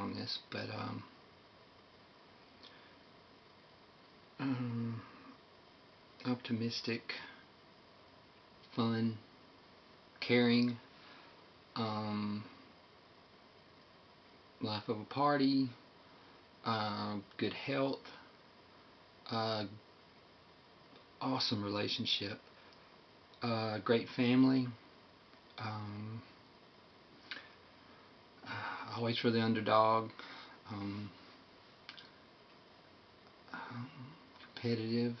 on this, but optimistic, fun, caring, life of a party, good health, awesome relationship, great family, um, always for the underdog, um, competitive,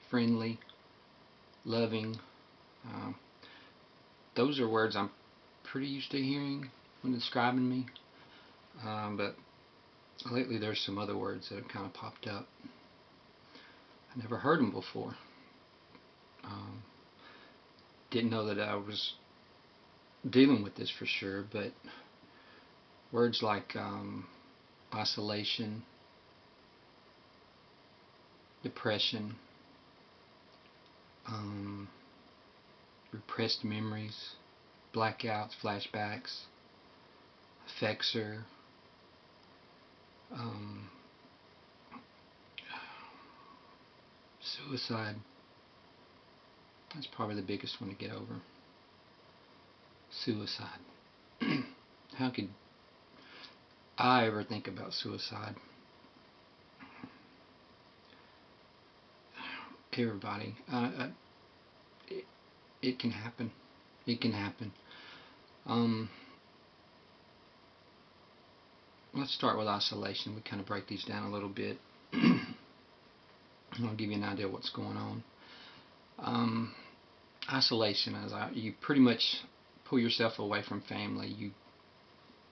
friendly, loving. Um, those are words I'm pretty used to hearing when describing me, but lately there's some other words that have kind of popped up. I never heard them before. Um, didn't know that I was dealing with this for sure, but words like isolation, depression, repressed memories, blackouts, flashbacks, affexer, suicide. That's probably the biggest one to get over. Suicide. How could I ever think about suicide? Everybody. It can happen. It can happen. Let's start with isolation. We kind of break these down a little bit. I'll give you an idea of what's going on. Isolation is you pretty much pull yourself away from family. You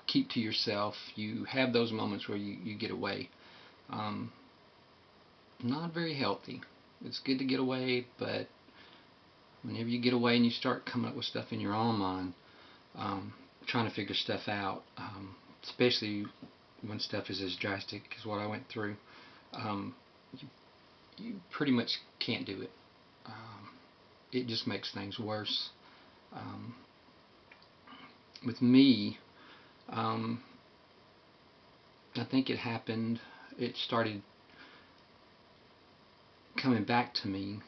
keep to yourself. You have those moments where you get away. Not very healthy. It's good to get away, but whenever you get away and you start coming up with stuff in your own mind, trying to figure stuff out, especially when stuff is as drastic as what I went through, you pretty much can't do it. It just makes things worse. With me, I think it started coming back to me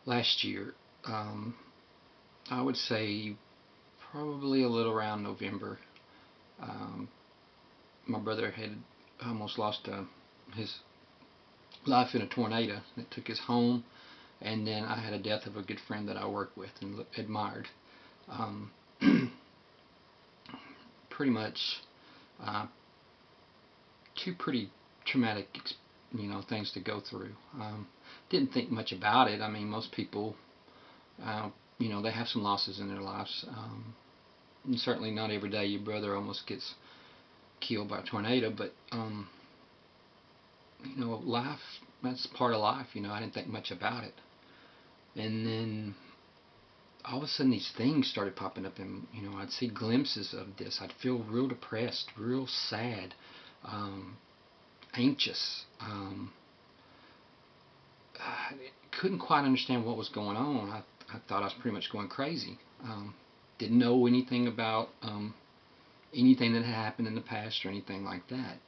last year. I would say probably a little around November. My brother had almost lost his life in a tornado that took his home, and then I had a death of a good friend that I worked with and admired. Pretty much two pretty traumatic things to go through. Didn't think much about it. I mean, most people they have some losses in their lives, and certainly not every day your brother almost gets killed by a tornado, but life, that's part of life. I didn't think much about it, and then all of a sudden these things started popping up, and I'd see glimpses of this. I'd feel real depressed, real sad, anxious. I couldn't quite understand what was going on. I thought I was pretty much going crazy. Didn't know anything about anything that had happened in the past or anything like that.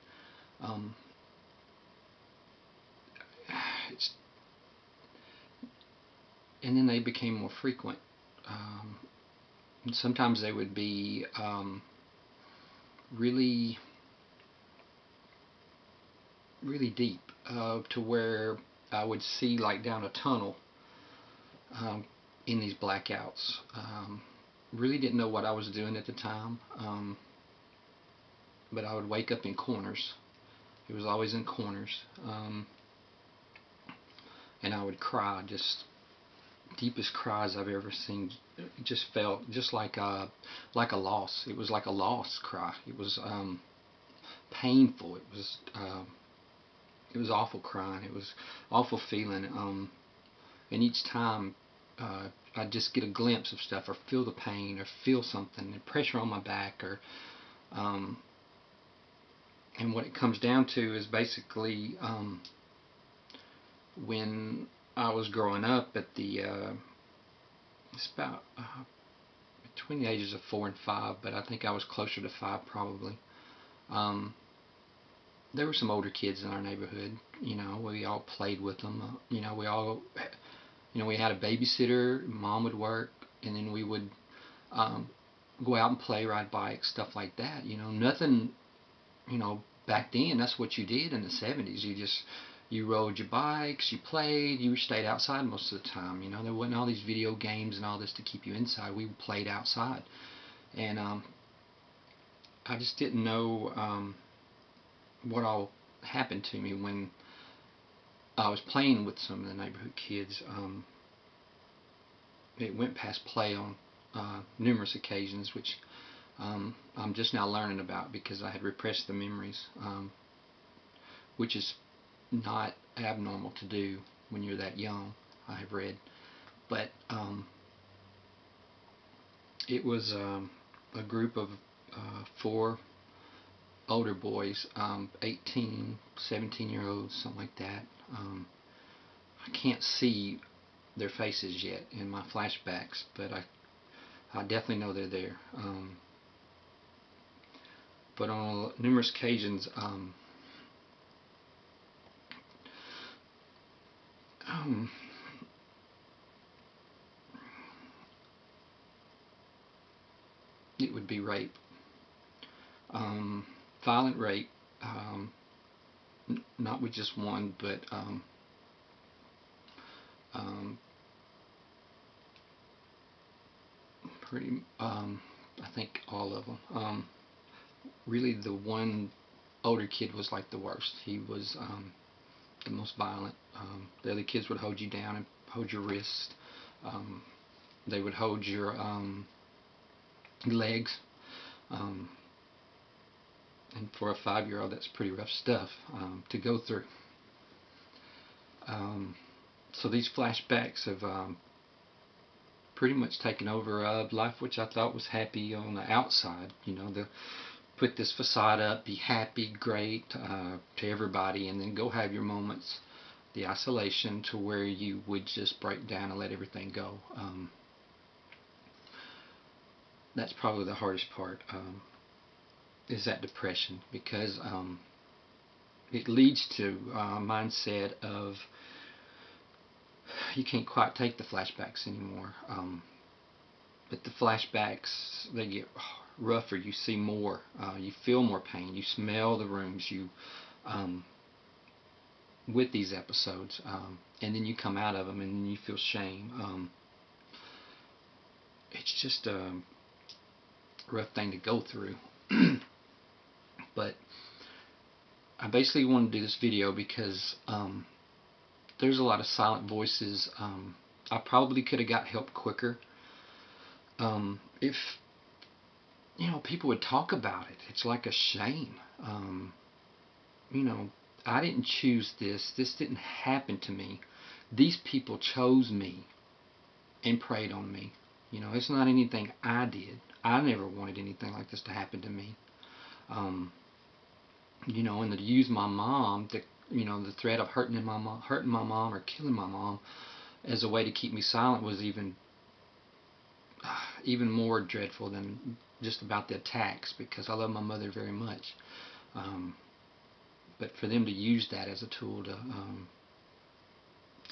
And then they became more frequent. And sometimes they would be really, really deep, to where I would see like down a tunnel in these blackouts. Really didn't know what I was doing at the time, but I would wake up in corners. It was always in corners, and I would cry, just deepest cries I've ever seen. It just felt just like a loss. It was like a loss cry. It was painful. It was awful crying. It was awful feeling. And each time I'd just get a glimpse of stuff, or feel the pain, or feel something, and pressure on my back, or and what it comes down to is basically when I was growing up at the it's about between the ages of 4 and 5, but I think I was closer to 5 probably. Um, there were some older kids in our neighborhood. We all played with them. We had a babysitter. Mom would work, and then we would um, go out and play, ride bikes, stuff like that. Nothing. Back then, that's what you did in the 70s. You rode your bikes, you played, you stayed outside most of the time. There wasn't all these video games and all this to keep you inside. We played outside, and I just didn't know what all happened to me when I was playing with some of the neighborhood kids. It went past play on numerous occasions, which I'm just now learning about because I had repressed the memories, which is not abnormal to do when you're that young, I have read. But it was a group of 4 older boys, 18, 17-year-olds, something like that. I can't see their faces yet in my flashbacks, but I definitely know they're there. But on numerous occasions, it would be rape, violent rape, not with just one, but I think all of them. Really, the one older kid was like the worst. He was the most violent. The other kids would hold you down and hold your wrist. They would hold your legs. And for a 5-year-old, that's pretty rough stuff to go through. So these flashbacks have pretty much taken over life, which I thought was happy on the outside. The put this facade up, be happy, great to everybody, and then go have your moments, the isolation to where you would just break down and let everything go. That's probably the hardest part, is that depression, because it leads to a mindset of you can't quite take the flashbacks anymore. But the flashbacks, they get rougher. You see more. You feel more pain. You smell the rooms. With these episodes, and then you come out of them, and then you feel shame. It's just a rough thing to go through. But I basically wanted to do this video because there's a lot of silent voices. I probably could have got help quicker. If people would talk about it. It's like a shame. I didn't choose this. This didn't happen to me. These people chose me and preyed on me. It's not anything I did. I never wanted anything like this to happen to me. And to use my mom, the threat of hurting my mom or killing my mom as a way to keep me silent was even more dreadful than just about the attacks, because I love my mother very much. But for them to use that as a tool to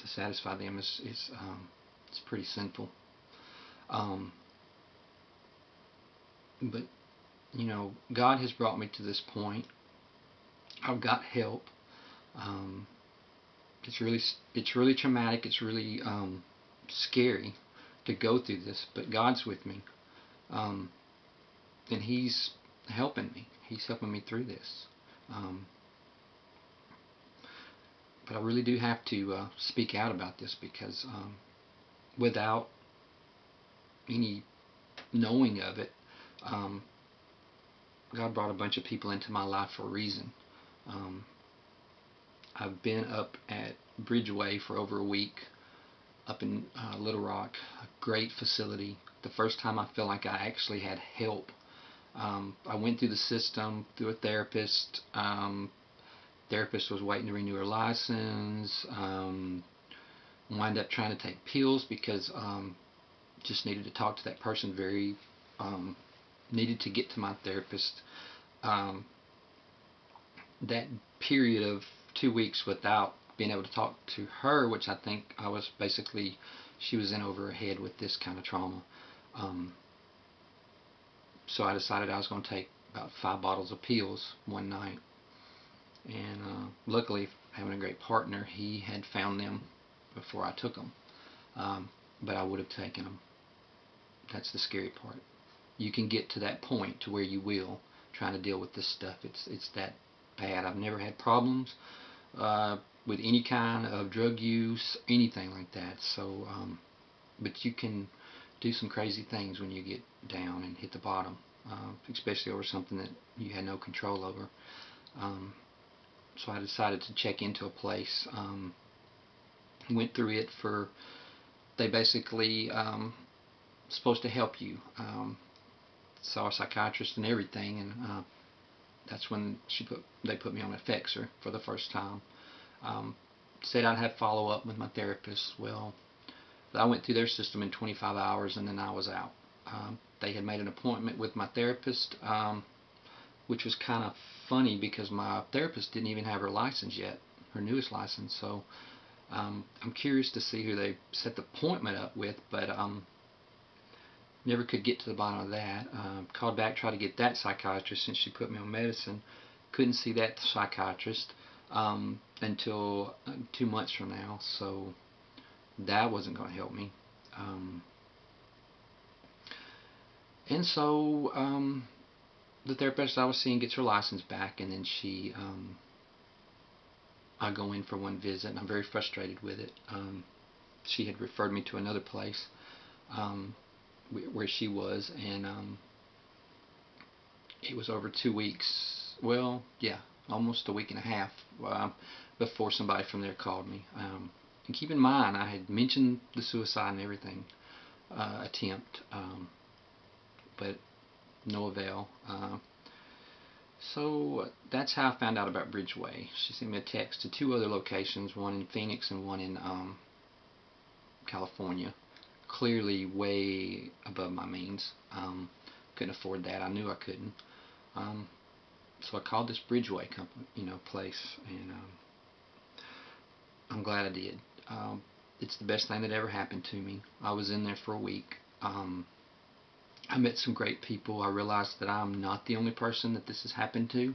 satisfy them is it's pretty sinful. But God has brought me to this point. I've got help. It's really traumatic. It's really scary to go through this, but God's with me, and He's helping me. He's helping me through this. But I really do have to speak out about this, because without any knowing of it, God brought a bunch of people into my life for a reason. I've been up at Bridgeway for over a week, up in Little Rock, a great facility. The first time I felt like I actually had help. I went through the system, through a therapist. Therapist was waiting to renew her license. Wind up trying to take pills because just needed to talk to that person very needed to get to my therapist. Um, that period of 2 weeks without being able to talk to her, which I think I was basically, she was in over her head with this kind of trauma. Um, so I decided I was going to take about 5 bottles of pills one night. And luckily, having a great partner, he had found them before I took them. But I would have taken them. That's the scary part. You can get to that point to where you will trying to deal with this stuff. It's that bad. I've never had problems with any kind of drug use, anything like that. So, but you can do some crazy things when you get down and hit the bottom, especially over something that you had no control over. So I decided to check into a place. Went through it for, they basically supposed to help you. Saw a psychiatrist and everything, and that's when they put me on Effexor for the first time. Said I'd have follow up with my therapist. Well, I went through their system in 25 hours, and then I was out. They had made an appointment with my therapist, which was kind of funny because my therapist didn't even have her license yet, her newest license. So I'm curious to see who they set the appointment up with, but never could get to the bottom of that. Called back, tried to get that psychiatrist since she put me on medicine. Couldn't see that psychiatrist until 2 months from now, so that wasn't going to help me. And so the therapist I was seeing gets her license back, and then I go in for one visit, and I'm very frustrated with it. She had referred me to another place where she was, and it was over 2 weeks. Well, yeah, almost a week and a half before somebody from there called me. And keep in mind, I had mentioned the suicide and everything attempt, but no avail. So that's how I found out about Bridgeway. She sent me a text to 2 other locations, one in Phoenix and one in California. Clearly way above my means. Couldn't afford that. I knew I couldn't. So I called this Bridgeway company, place, and I'm glad I did. It's the best thing that ever happened to me. I was in there for a week. I met some great people. I realized that I'm not the only person that this has happened to.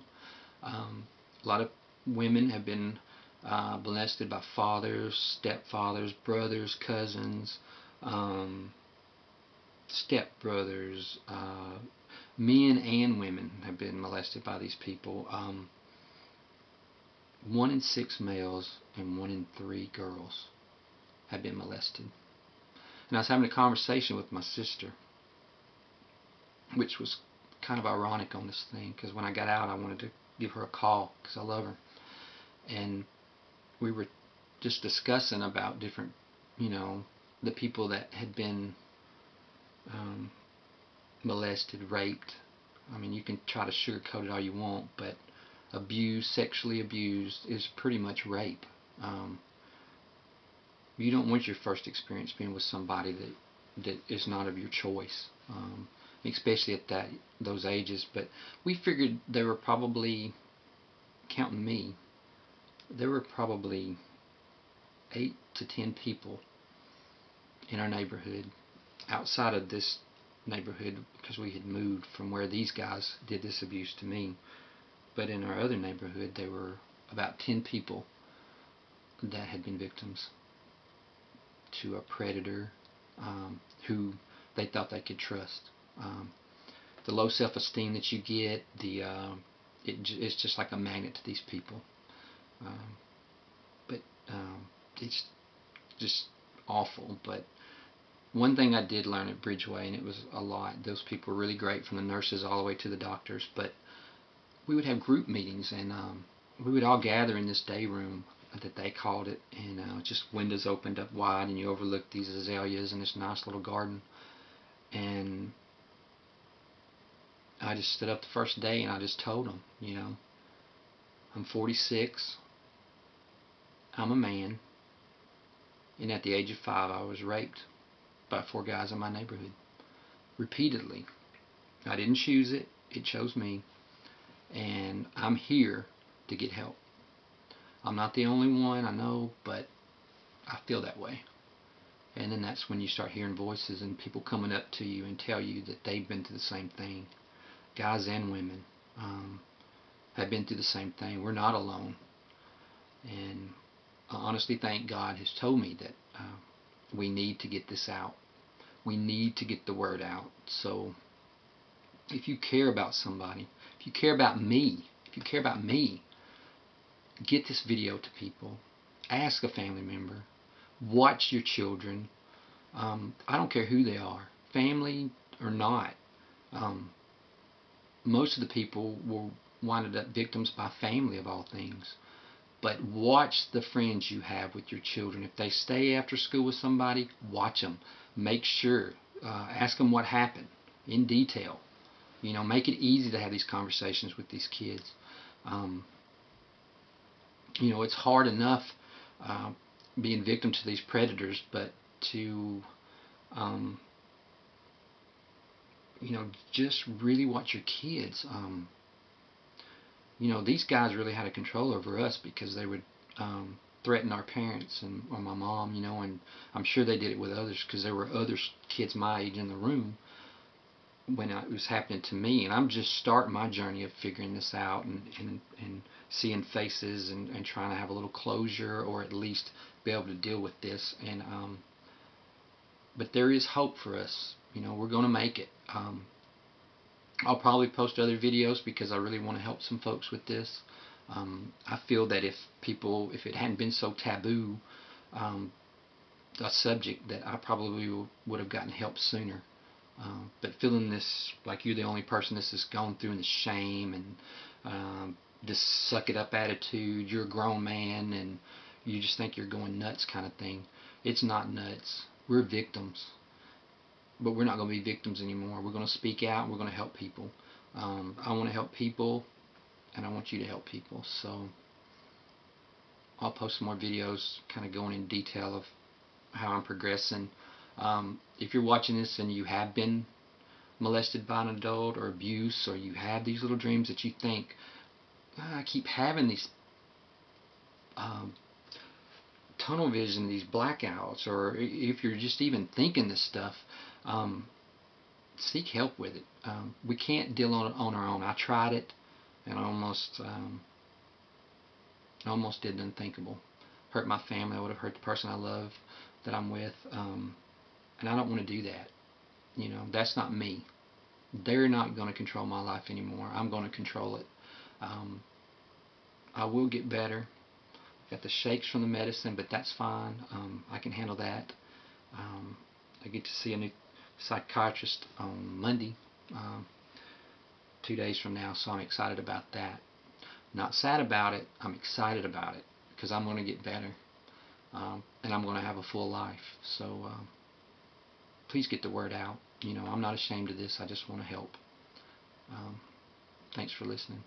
A lot of women have been molested by fathers, stepfathers, brothers, cousins, stepbrothers. Men and women have been molested by these people. 1 in 6 males and 1 in 3 girls have been molested. And I was having a conversation with my sister, which was kind of ironic on this thing, because when I got out I wanted to give her a call because I love her. And we were just discussing about different, the people that had been molested, raped. I mean, you can try to sugarcoat it all you want, but abused, sexually abused, is pretty much rape. You don't want your first experience being with somebody that is not of your choice, especially at those ages. But we figured there were probably, counting me, there were probably 8 to 10 people in our neighborhood outside of this neighborhood, because we had moved from where these guys did this abuse to me. But in our other neighborhood, there were about 10 people that had been victims to a predator who they thought they could trust. The low self-esteem that you get, it's just like a magnet to these people. But it's just awful. But one thing I did learn at Bridgeway, and it was a lot, those people were really great, from the nurses all the way to the doctors, but we would have group meetings, and we would all gather in this day room that they called it, and just windows opened up wide, and you overlooked these azaleas and this nice little garden. And I just stood up the first day and I just told them, I'm 46, I'm a man, and at the age of 5 I was raped by 4 guys in my neighborhood, repeatedly. I didn't choose it. It chose me. And I'm here to get help. I'm not the only one, I know, but I feel that way. And then that's when you start hearing voices and people coming up to you and tell you that they've been through the same thing. Guys and women have been through the same thing. We're not alone. And I honestly thank God has told me that we need to get this out. We need to get the word out. So if you care about somebody, if you care about me, get this video to people. Ask a family member. Watch your children. I don't care who they are, family or not. Most of the people were winded up victims by family of all things. But watch the friends you have with your children. If they stay after school with somebody, watch them. Make sure. Ask them what happened in detail. Make it easy to have these conversations with these kids. It's hard enough being victim to these predators, but to just really watch your kids. These guys really had a control over us because they would threaten our parents or my mom, and I'm sure they did it with others because there were other kids my age in the room when it was happening to me. And I'm just starting my journey of figuring this out and seeing faces and trying to have a little closure, or at least be able to deal with this. And but there is hope for us. We're going to make it. I'll probably post other videos because I really want to help some folks with this. I feel that if it hadn't been so taboo, a subject, that I probably would have gotten help sooner. But feeling this, like you're the only person this has gone through, and the shame and this suck it up attitude, you're a grown man and you just think you're going nuts kind of thing. It's not nuts. We're victims. But we're not going to be victims anymore. We're going to speak out and we're going to help people. I want to help people, and I want you to help people. So I'll post some more videos kind of going in detail of how I'm progressing. If you're watching this and you have been molested by an adult or abuse, or you have these little dreams that you think, I keep having these tunnel vision, these blackouts, or if you're just even thinking this stuff, seek help with it. We can't deal on our own. I tried it, and I almost did the unthinkable. Hurt my family. I would have hurt the person I love that I'm with, and I don't want to do that. That's not me. They're not going to control my life anymore. I'm going to control it. I will get better. Got the shakes from the medicine, but that's fine. I can handle that. I get to see a new psychiatrist on Monday, 2 days from now, so I'm excited about that. Not sad about it. I'm excited about it because I'm going to get better, and I'm going to have a full life. So please get the word out. I'm not ashamed of this. I just want to help. Thanks for listening.